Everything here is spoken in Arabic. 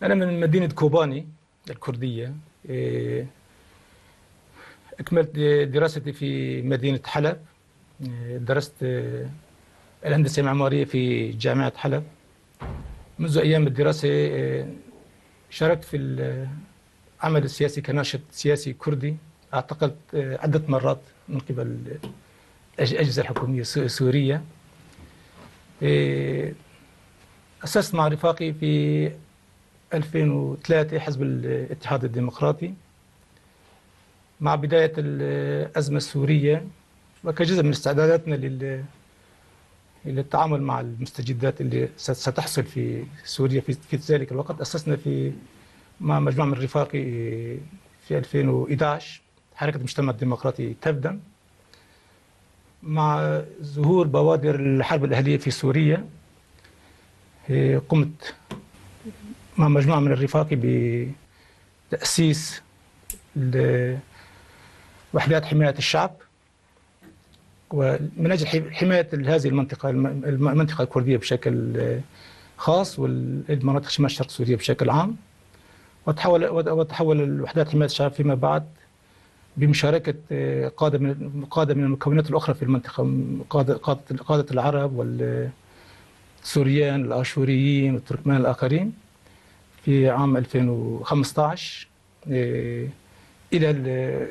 أنا من مدينة كوباني الكردية. إيه، أكملت دراستي في مدينة حلب. درست الهندسة المعمارية في جامعة حلب. منذ أيام الدراسة شاركت في العمل السياسي كناشط سياسي كردي. اعتقلت عدة مرات من قبل الأجهزة الحكومية السورية. إيه، أسست مع رفاقي في 2003 حزب الاتحاد الديمقراطي مع بداية الأزمة السورية، وكجزء من استعداداتنا للتعامل مع المستجدات اللي ستحصل في سوريا في ذلك الوقت. أسسنا مع مجموعة من رفاقي في 2011 حركة المجتمع الديمقراطي تبدأ. مع ظهور بوادر الحرب الأهلية في سوريا قمت مع مجموعة من الرفاق بتأسيس وحدات حماية الشعب، ومن أجل حماية هذه المنطقة الكردية بشكل خاص، والمناطق شمال شرق سوريا بشكل عام. وتحول الوحدات حماية الشعب فيما بعد بمشاركة قادة من المكونات الأخرى في المنطقة، قادة العرب والسوريان الآشوريين والتركمان الآخرين في عام 2015 إلى